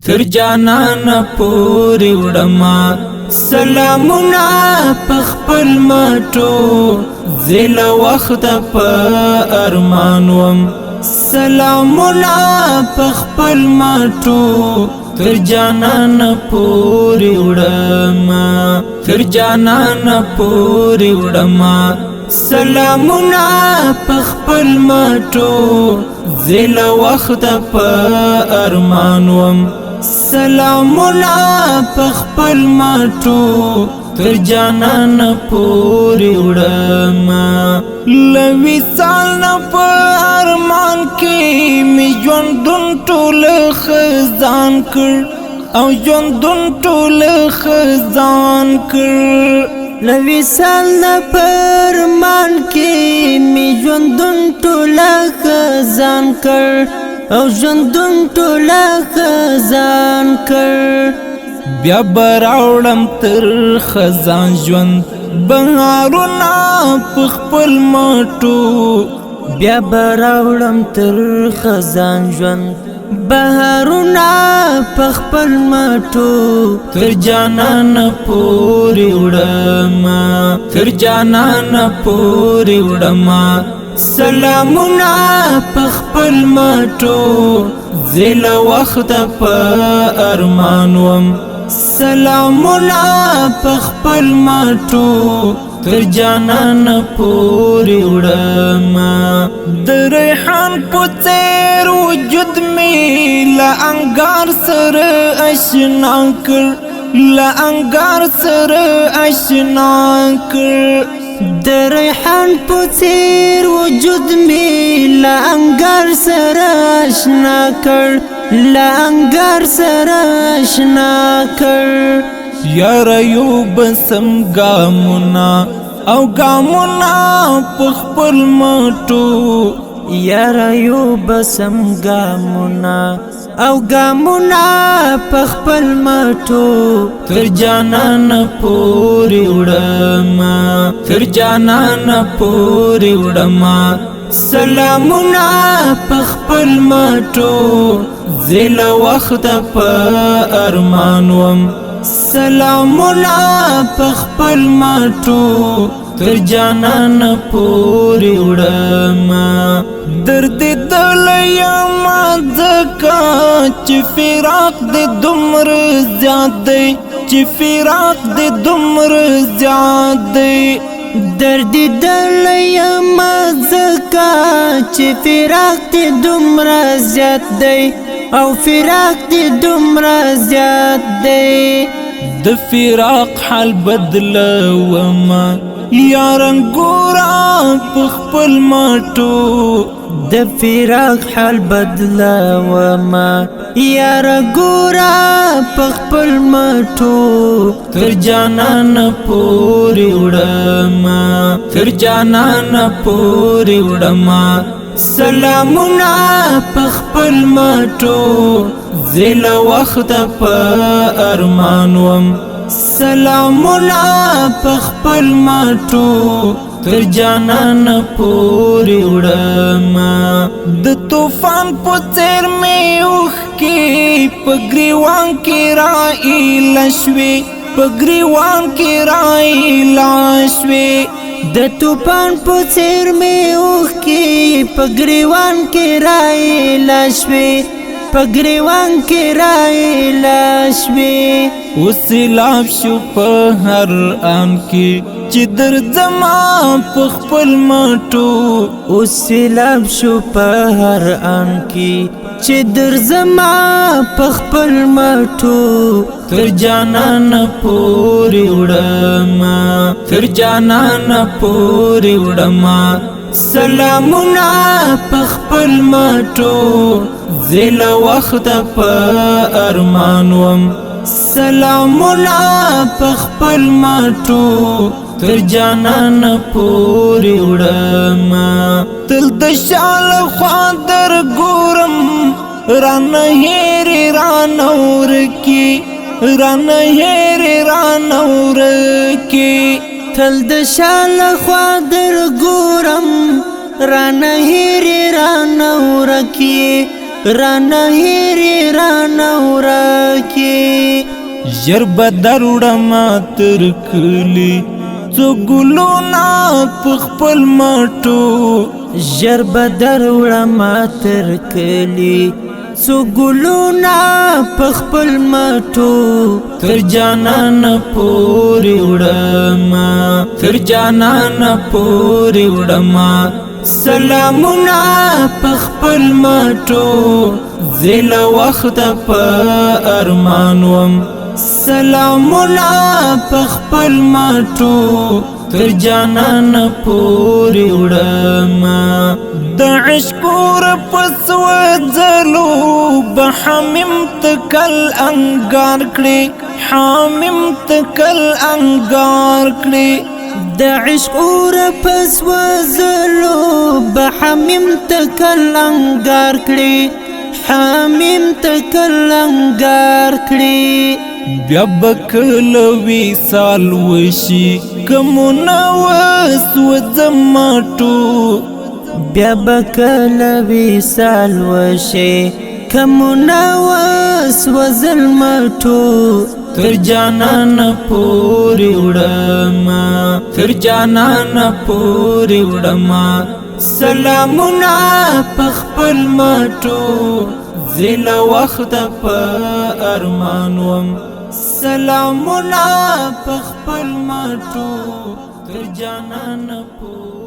تر جانان پوری وړما سلامونه پخپل مټو زل وخت په ارمان وم سلامونه پخپل مټو تر جانان پوری وړما تر جانان پوری وړما سلامونه پخپل مټو زل وخت په ارمان وم سلامونه پخپل مټو تر جانان پوری وړما لوي سال نه په ارمان کې می ژوندون ټول خزان کړ او ژوندون ټول خزان کړ لوي سال نه په ارمان کې می ژوندون ټول خزان کړ او ژوندون ټول خزان کړ بیا براوړم تر خزان ژوند بهارونه پخپل مټو بیا براوړم تر خزان ژوند بهارونه پخپل مټو تر جانان پوری وړما تر جانان پوری وړما سلامونه پخپل مټو زل وخت په ارمان وم سلامونه پخپل مټو تر جانان پوری وړما د ریحان په څیر وجود می لا انګار سره آشنا کړ لا انګار سره آشنا کړ د ریحان په څیر وجود می لا انګار سره آشنا کړ لا انګار سره آشنا کړ یار یو بسم ګامونا او ګامونا پخپل مټو یار یو بسم ګامونا او ګامونا پخپل مټو تر جانان پوری وړما تر جانان پوری وړما سلامونه پخپل مټو زل وخت په ارمان وم سلامونه پخپل مټو تر جانان پوری وړما درد دل یم ځکه چې فراق دې دومره زیات دی چې فراق دې دومره زیات دی درد دل یم ځکه چې فراق دې دومره زیات دی او فراق دې دومره زیات دی د فراق حال بدلوما یاران ګورا پخپل مټو د فراق حال بدلوما یار ګورا پخپل مټو تر جانان پوری وړما تر جانان پوری وړما سلامونه پخپل مټو زل وخت په ارمان وم سلامونه پخپل مټو تر جانان پوری وړما د طوفان په څیر می اوښکې په ګریوان کې را ایلشوي په ګریوان کې را ایلشوي د طوفان په څیر می اوښکې په ګریوان کې را ایلشوي په ګریوان کې را ایلشوي وسلاب شو په هر آن کې چې درځما پخپل مټو وسلاب شو په هر آن کې چې درځما پخپل مټو تر جانان پوری وړما تر جانان پوری وړما سلامونه پخپل مټو زل وخت په ارمان وم سلامونه پخپل مټو تر جانان پوری وړما تل د شال خاطر ګورم رانه هېر رانور کی رانه هېر رانور کی تل د شال خاطر ګورم رانه هېر رانور کی رانه هېر رانور ژر به دروړما تر کلي څو ګلونه په خپل مټو ژر به دروړما تر کلي څو ګلونه په خپل مټو تر جانان پورې وړما تر جانان پورې وړما سلامونه په خپل مټو زل وخت په ارمان وم سلامونه په خپل مټو تر جانان پورې وړما د عشق اور پس وځلو به حمیم تکل انګار کړي حمیم تکل انګار کړي د عشق اور پس وځلو به حمیم تکل انګار کړي حمیم تکل انګار کړي بیا بکل وصال وشي کمونه وسوځماټو بیا بکل وصال وشي کمونه وسوځماټو تر جانان پورې وړما تر جانان پورې وړما سلامونه په خپل مټو زل وخت په ارمان وم سلامونه په خپل مټو تر جانان پورې